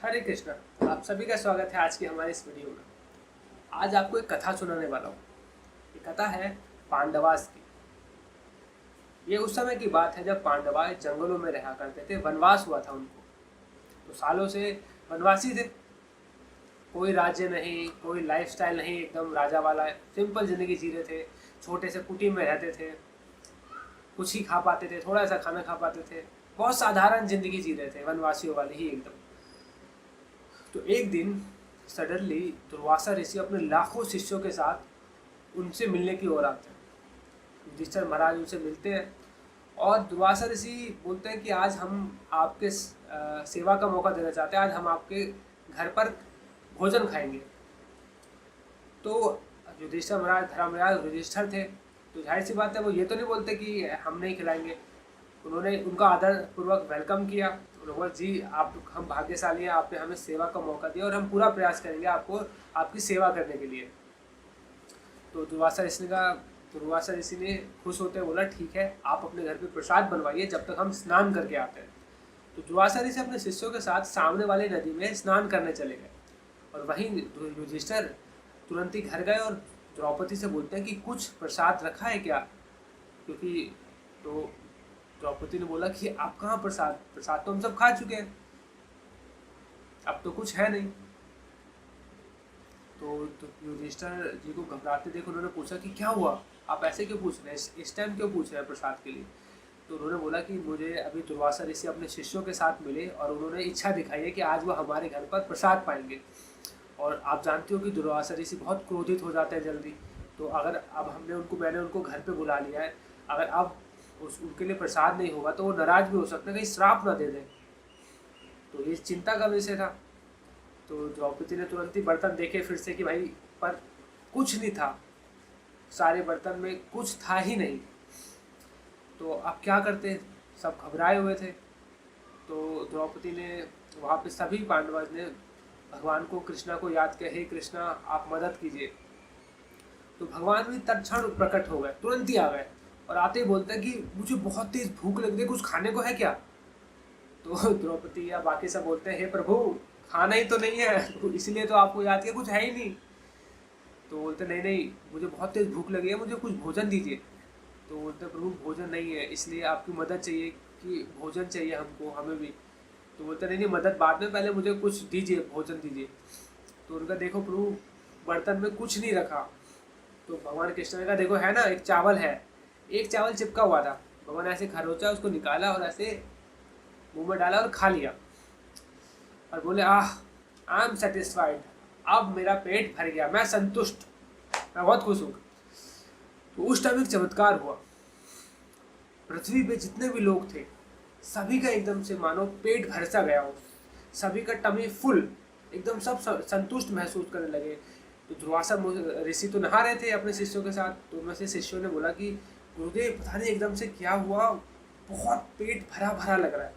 हरे कृष्णा। आप सभी का स्वागत है आज की हमारे इस वीडियो में। आज आपको एक कथा सुनाने वाला हूँ। ये कथा है पांडवास की। ये उस समय की बात है जब पांडवा जंगलों में रहा करते थे, वनवास हुआ था उनको। तो सालों से वनवासी थे। कोई राज्य नहीं, कोई लाइफस्टाइल नहीं, एकदम राजा वाला सिंपल जिंदगी जी रहे थे। छोटे से कुटीर में रहते थे, कुछ ही खा पाते थे, थोड़ा सा खाना खा पाते थे। बहुत साधारण जिंदगी जी रहे थे, वनवासियों वाली ही एकदम। तो एक दिन सडनली दुर्वासा ऋषि अपने लाखों शिष्यों के साथ उनसे मिलने की ओर आते हैं। युधिष्ठिर महाराज उनसे मिलते हैं और दुर्वासा ऋषि बोलते हैं कि आज हम आपके सेवा का मौका देना चाहते हैं, आज हम आपके घर पर भोजन खाएंगे। तो युधिष्ठिर महाराज, धर्मराज युधिष्ठिर थे, तो जाहिर सी बात है वो ये तो नहीं बोलते कि हम नहीं खिलाएंगे। उन्होंने उनका आदर पूर्वक वेलकम किया। उन्होंने बोला जी आप, हम भाग्यशाली हैं, आपने हमें सेवा का मौका दिया और हम पूरा प्रयास करेंगे आपको आपकी सेवा करने के लिए। तो दुर्वासा ऋषि ने खुश होते बोला ठीक है, आप अपने घर पे प्रसाद बनवाइए जब तक हम स्नान करके आते हैं। तो दुर्वासा ऋषि अपने शिष्यों के साथ सामने वाली नदी में स्नान करने चले गए और वहीं युधिष्ठिर तुरंत ही घर गए और द्रौपदी से बोलते हैं कि कुछ प्रसाद रखा है क्या, क्योंकि तो द्रौपदी ने बोला कि आप कहाँ प्रसाद, प्रसाद तो हम सब खा चुके हैं, अब तो कुछ है नहीं। तो युधिष्ठिर जी को घबराते देख उन्होंने पूछा कि क्या हुआ, आप ऐसे क्यों पूछ रहे हैं, इस टाइम क्यों पूछ रहे हैं प्रसाद के लिए। तो उन्होंने बोला कि मुझे अभी दुर्वासा ऋषि अपने शिष्यों के साथ मिले और उन्होंने इच्छा दिखाई है कि आज वो हमारे घर पर प्रसाद पाएंगे। और आप जानते हो कि दुर्वासा ऋषि बहुत क्रोधित हो जाते हैं जल्दी। तो अगर अब मैंने उनको घर पे बुला लिया है, अगर अब उनके लिए प्रसाद नहीं होगा तो वो नाराज भी हो सकते हैं, कहीं श्राप ना दे दें। तो ये चिंता का विषय था। तो द्रौपदी ने तुरंत ही बर्तन देखे फिर से कि भाई, पर कुछ नहीं था, सारे बर्तन में कुछ था ही नहीं। तो अब क्या करते, सब घबराए हुए थे। तो द्रौपदी ने वहाँ पे सभी पांडव ने भगवान को, कृष्णा को याद किया, हे कृष्णा आप मदद कीजिए। तो भगवान भी तत्क्षण प्रकट हो गए, तुरंत ही आ गए और आते ही बोलते हैं कि मुझे बहुत तेज भूख लग रही है, कुछ खाने को है क्या। तो द्रौपदी या बाकी सब बोलते हैं हे प्रभु खाना ही तो नहीं है, तो इसलिए तो आपको याद किया, कुछ है ही नहीं। तो बोलते नहीं नहीं, मुझे बहुत तेज भूख लगी है, मुझे कुछ भोजन दीजिए। तो बोलते प्रभु भोजन नहीं है, इसलिए आपकी मदद चाहिए कि भोजन चाहिए हमको, हमें भी। तो बोलते नहीं नहीं, मदद बाद में, पहले मुझे कुछ दीजिए, भोजन दीजिए। तो उनका देखो प्रभु बर्तन में कुछ नहीं रखा। तो भगवान कृष्ण ने कहा देखो है ना, एक चावल है, एक चावल चिपका हुआ था। भगवान ऐसे खरोचा, उसको निकाला और ऐसे मुंह में डाला और खा लिया और बोले आई एम सेटिस्फाइड, अब मेरा पेट भर गया, मैं संतुष्ट, मैं बहुत खुश हूँ। तो उस टाइम एक चमत्कार हुआ। पृथ्वी पे जितने भी लोग थे सभी का एकदम से मानो पेट भर सा गया हो, सभी का टमी फुल, एकदम सब संतुष्ट महसूस करने लगे। तो दुर्वासा ऋषि तो नहा रहे थे अपने शिष्यों के साथ। तो उनमें से शिष्यों ने बोला कि गुरुदेव पता नहीं एकदम से क्या हुआ, बहुत पेट भरा भरा लग रहा है।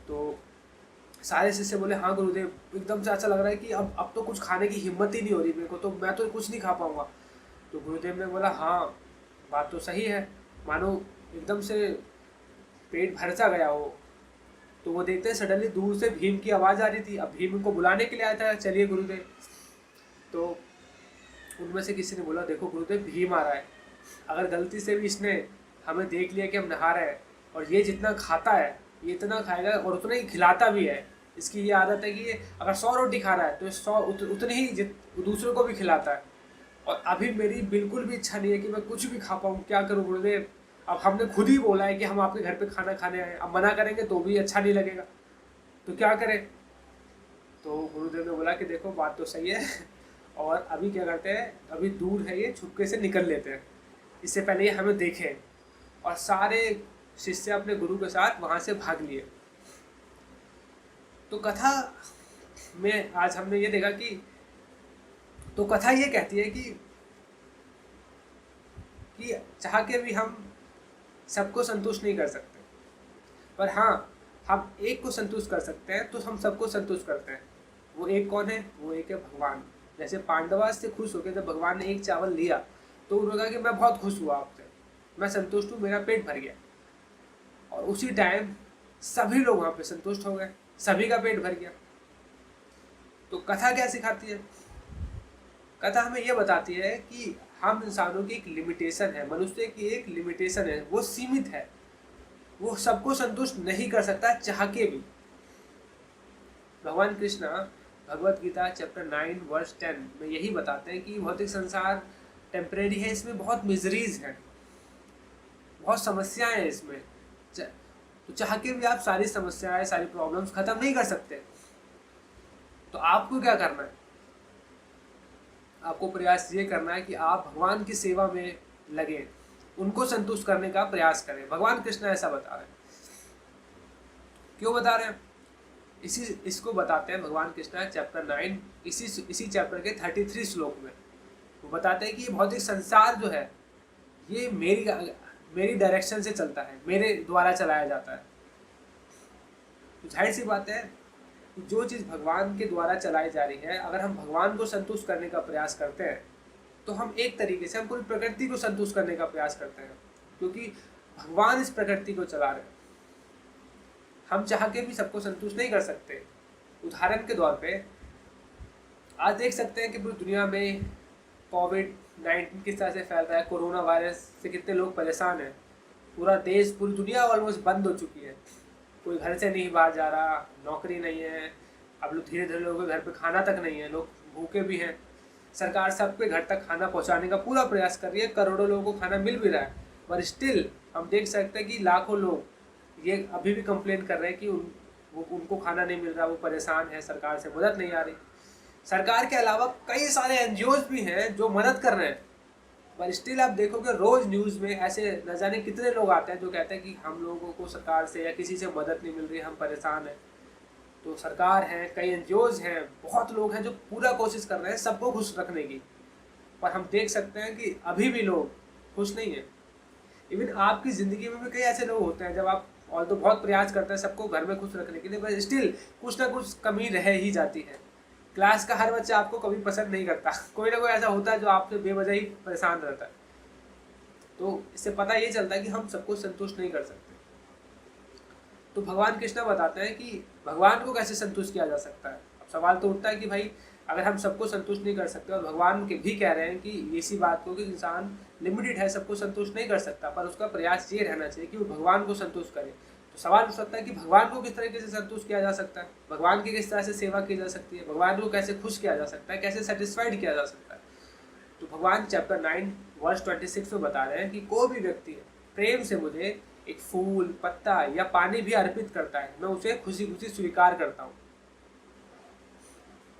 तो सारे शिष्य बोले हाँ गुरुदेव, एकदम से ऐसा लग रहा है कि अब तो कुछ खाने की हिम्मत ही नहीं हो रही मेरे को, तो मैं तो कुछ नहीं खा पाऊंगा। तो गुरुदेव ने बोला हाँ बात तो सही है, मानो एकदम से पेट भर सा गया हो। तो वो देखते हैं सडनली दूर से भीम की आवाज़ आ रही थी। अब भीम उनको बुलाने के लिए आया था, चलिए गुरुदेव। तो उनमें से किसी ने बोला देखो गुरुदेव भीम आ रहा है, अगर गलती से भी इसने हमें देख लिया कि हम नहा रहे हैं, और ये जितना खाता है ये इतना खाएगा और उतना ही खिलाता भी है, इसकी ये आदत है कि ये अगर 100 रोटी खा रहा है तो 100 उतनी ही दूसरों को भी खिलाता है। और अभी मेरी बिल्कुल भी इच्छा नहीं है कि मैं कुछ भी खा पाऊँ, क्या करूँ गुरुदेव। अब हमने खुद ही बोला है कि हम आपके घर पे खाना खाने आए, अब मना करेंगे तो भी अच्छा नहीं लगेगा, तो क्या करें। तो गुरुदेव ने बोला कि देखो बात तो सही है, और अभी क्या करते हैं, अभी दूर है ये, छुपके से निकल लेते हैं, इससे पहले ये हमें देखें। और सारे शिष्य अपने गुरु के साथ वहाँ से भाग लिए। तो कथा में आज हमने ये देखा कि, तो कथा ये कहती है कि चाह के भी हम सबको संतुष्ट नहीं कर सकते, पर हाँ हम एक को संतुष्ट कर सकते हैं, तो हम सबको संतुष्ट करते हैं। वो एक कौन है, वो एक है भगवान। जैसे पांडवा से खुश होकर जब भगवान ने एक चावल लिया तो उन्होंने कहा कि मैं बहुत खुश हुआ आपसे, मैं संतुष्ट हूँ, मेरा पेट भर गया। और उसी टाइम सभी लोग वहाँ पे संतुष्ट हो गए, सभी का पेट भर गया। तो कथा क्या सिखाती है? कथा हमें यह बताती है कि हम इंसानों की एक लिमिटेशन है, मनुष्य की एक लिमिटेशन है, वो सीमित है, वो सबको संतुष्ट नहीं कर सकता चाह के भी। भगवान कृष्ण भगवत गीता चैप्टर 9 वर्स 10 में यही बताते हैं कि भौतिक संसार टेम्परेरी है, इसमें बहुत मिजरीज हैं, बहुत समस्याएं हैं इसमें, तो चाह के भी आप सारी समस्याएं, सारी प्रॉब्लम्स खत्म नहीं कर सकते। तो आपको क्या करना है? आपको प्रयास ये करना है कि आप भगवान की सेवा में लगे, उनको संतुष्ट करने का प्रयास करें। भगवान कृष्ण ऐसा बता रहे हैं। क्यों बता रहे हैं? इसको बताते हैं भगवान कृष्ण चैप्टर 9 इसी चैप्टर के 33 श्लोक में। वो बताते हैं कि ये भौतिक संसार जो है ये मेरी डायरेक्शन से चलता है, मेरे द्वारा चलाया जाता है। तो जाहिर सी बात है, जो चीज़ भगवान के द्वारा चलाई जा रही है, अगर हम भगवान को संतुष्ट करने का प्रयास करते हैं तो हम एक तरीके से हम पूरी प्रकृति को संतुष्ट करने का प्रयास करते हैं, क्योंकि भगवान इस प्रकृति को चला रहे हैं। हम चाह के भी सबको संतुष्ट नहीं कर सकते। उदाहरण के तौर पे आज देख सकते हैं कि पूरी दुनिया में कोविड-19 किस तरह से फैल रहा है, कोरोना वायरस से कितने लोग परेशान हैं। पूरा देश, पूरी दुनिया ऑलमोस्ट बंद हो चुकी है, कोई घर से नहीं बाहर जा रहा, नौकरी नहीं है, अब लोग धीरे धीरे लोगों के घर पे खाना तक नहीं है, लोग भूखे भी हैं। सरकार सबके घर तक खाना पहुंचाने का पूरा प्रयास कर रही है, करोड़ों लोगों को खाना मिल भी रहा है, पर स्टिल हम देख सकते हैं कि लाखों लोग ये अभी भी कंप्लेन कर रहे हैं कि उनको खाना नहीं मिल रहा, वो परेशान है, सरकार से मदद नहीं आ रही। सरकार के अलावा कई सारे एनजीओज भी हैं जो मदद कर रहे हैं, पर स्टिल आप देखोगे रोज न्यूज़ में ऐसे न जाने कितने लोग आते हैं जो कहते हैं कि हम लोगों को सरकार से या किसी से मदद नहीं मिल रही, हम परेशान हैं। तो सरकार है, कई एनजीओज हैं, बहुत लोग हैं जो पूरा कोशिश कर रहे हैं सबको खुश रखने की, पर हम देख सकते हैं कि अभी भी लोग खुश नहीं हैं। इवन आपकी ज़िंदगी में भी कई ऐसे लोग होते हैं जब आप और तो बहुत प्रयास करते हैं सबको घर में खुश रखने के लिए, पर स्टिल कुछ ना कुछ कमी रह ही जाती है। क्लास का हर बच्चा आपको कभी पसंद नहीं करता, कोई ना कोई ऐसा होता है जो आपसे बेवजह ही परेशान रहता है। तो इससे पता ये चलता है कि हम सबको संतुष्ट नहीं कर सकते। तो भगवान कृष्ण बताते हैं कि भगवान को कैसे संतुष्ट किया जा सकता है। अब सवाल तो उठता है कि भाई अगर हम सबको संतुष्ट नहीं कर सकते और भगवान के भी कह रहे हैं कि इसी बात को कि इंसान लिमिटेड है, सबको संतुष्ट नहीं कर सकता, पर उसका प्रयास ये रहना चाहिए कि वो भगवान को संतुष्ट करे। तो सवाल उठ सकता है कि भगवान को किस तरीके से संतुष्ट किया जा सकता है, भगवान की किस तरह से सेवा की जा सकती है, भगवान को कैसे खुश किया जा सकता है, कैसे सेटिस्फाइड किया जा सकता है। तो भगवान चैप्टर 9 वर्स 26 में बता रहे हैं कि कोई भी व्यक्ति प्रेम से मुझे एक फूल, पत्ता या पानी भी अर्पित करता है, मैं उसे खुशी खुशी स्वीकार करता हूँ।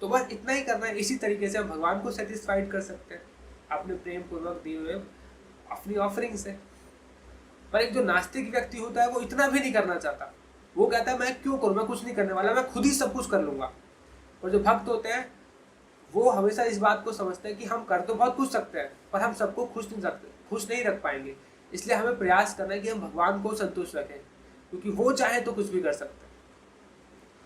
तो बस इतना ही करना है। इसी तरीके से हम भगवान को सेटिस्फाइड कर सकते हैं अपने प्रेम पूर्वक दिए हुए अपनी ऑफरिंग से। पर एक जो नास्तिक व्यक्ति होता है वो इतना भी नहीं करना चाहता, वो कहता है मैं क्यों करूँ, मैं कुछ नहीं करने वाला, मैं खुद ही सब कुछ कर लूंगा। और जो भक्त होते हैं वो हमेशा इस बात को समझते हैं कि हम कर तो बहुत कुछ सकते हैं पर हम सबको खुश नहीं रख पाएंगे, इसलिए हमें प्रयास करना है कि हम भगवान को संतुष्ट रखें, क्योंकि वो चाहे तो कुछ भी कर सकते हैं।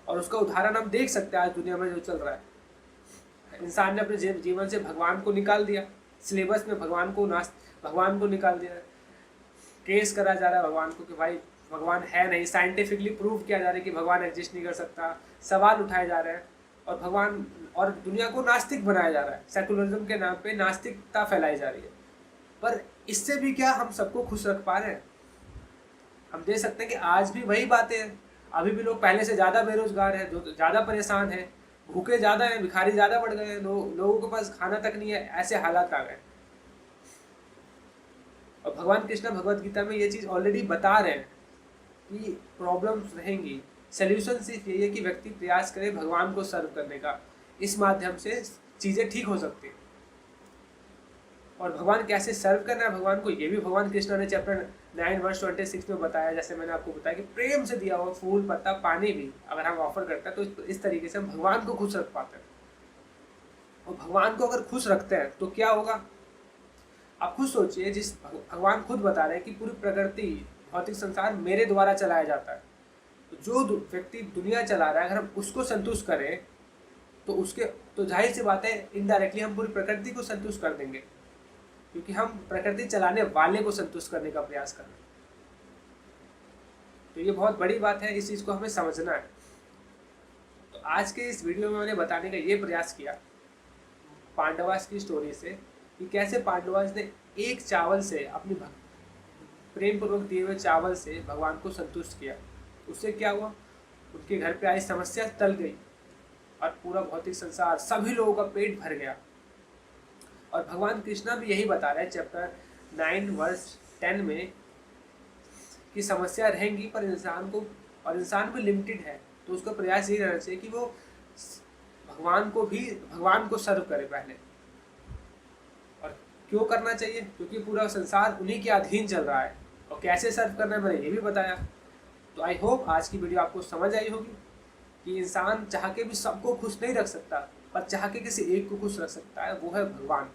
और उसका उदाहरण हम देख सकते हैं आज दुनिया में जो चल रहा है। इंसान ने अपने जीवन से भगवान को निकाल दिया, सिलेबस में भगवान को निकाल दिया, केस करा जा रहा है भगवान को कि भाई भगवान है नहीं, साइंटिफिकली प्रूव किया जा रहा है कि भगवान एग्जिस्ट नहीं कर सकता, सवाल उठाए जा रहे हैं और भगवान और दुनिया को नास्तिक बनाया जा रहा है, सेकुलरिज्म के नाम पे नास्तिकता फैलाई जा रही है। पर इससे भी क्या हम सबको खुश रख पा रहे हैं? हम देख सकते हैं कि आज भी वही बातें हैं, अभी भी लोग पहले से ज़्यादा बेरोजगार हैं, जो ज़्यादा परेशान हैं, भूखे ज़्यादा हैं, भिखारी ज़्यादा बढ़ गए हैं, लोगों के पास खाना तक नहीं है, ऐसे हालात आ गए। और भगवान कृष्ण भगवत गीता में ये चीज़ ऑलरेडी बता रहे हैं कि प्रॉब्लम्स रहेंगी, सोल्यूशन सिर्फ यही है कि व्यक्ति प्रयास करे भगवान को सर्व करने का, इस माध्यम से चीज़ें ठीक हो सकती हैं। और भगवान कैसे सर्व करना है भगवान को, ये भी भगवान कृष्ण ने चैप्टर 9 वर्स 26 में बताया। जैसे मैंने आपको बताया कि प्रेम से दिया हुआ फूल, पत्ता, पानी भी अगर हम ऑफर करते हैं तो इस तरीके से हम भगवान को खुश रख पाते हैं। और भगवान को अगर खुश रखते हैं तो क्या होगा, आप खुद सोचिए। जिस भगवान खुद बता रहे हैं कि पूरी प्रकृति, भौतिक संसार मेरे द्वारा चलाया जाता है, तो जो व्यक्ति दुनिया चला रहा है अगर हम उसको संतुष्ट करें तो जाहिर सी बात है इनडायरेक्टली हम पूरी प्रकृति को संतुष्ट कर देंगे, क्योंकि हम प्रकृति चलाने वाले को संतुष्ट करने का प्रयास कर रहे हैं। तो ये बहुत बड़ी बात है, इस चीज़ को हमें समझना है। तो आज के इस वीडियो में मैंने बताने का ये प्रयास किया पांडवास की स्टोरी से कि कैसे पांडवास ने एक चावल से अपनी प्रेम पूर्वक दिए हुए चावल से भगवान को संतुष्ट किया। उससे क्या हुआ, उनके घर पे आई समस्या टल गई और पूरा भौतिक संसार सभी लोगों का पेट भर गया। और भगवान कृष्णा भी यही बता रहे हैं चैप्टर 9 वर्स 10 में कि समस्या रहेंगी पर इंसान भी लिमिटेड है, तो उसका प्रयास यही रहना चाहिए कि वो भगवान को सर्व करे पहले। और क्यों करना चाहिए, क्योंकि पूरा संसार उन्हीं के अधीन चल रहा है, और कैसे सर्व करना है मैंने ये भी बताया। तो आई होप आज की वीडियो आपको समझ आई होगी कि इंसान चाह के भी सबको खुश नहीं रख सकता, पर चाह के किसी एक को खुश रख सकता है, वो है भगवान।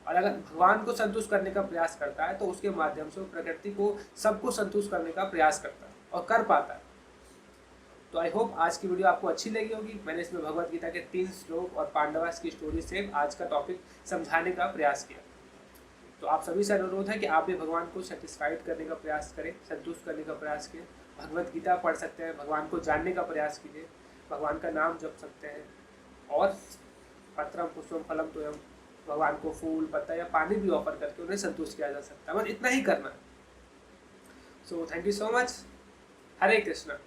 और अगर भगवान को संतुष्ट करने का प्रयास करता है तो उसके माध्यम से प्रकृति को सबको संतुष्ट करने का प्रयास करता है और कर पाता है। तो आई होप आज की वीडियो आपको अच्छी लगी होगी। मैंने इसमें भगवत गीता के 3 श्लोक और पांडवास की स्टोरी से आज का टॉपिक समझाने का प्रयास किया। तो आप सभी से अनुरोध है कि आप भी भगवान को सेटिस्फाइड करने का प्रयास करें, संतुष्ट करने का प्रयास करें। भगवत गीता पढ़ सकते हैं, भगवान को जानने का प्रयास कीजिए, भगवान का नाम जप सकते हैं, और पत्रम पुष्पम फलम तोयम, भगवान को फूल पत्ता या पानी भी ऑफर करके उन्हें संतुष्ट किया जा सकता है। बस इतना ही करना है। So thank you so much. Hare Krishna.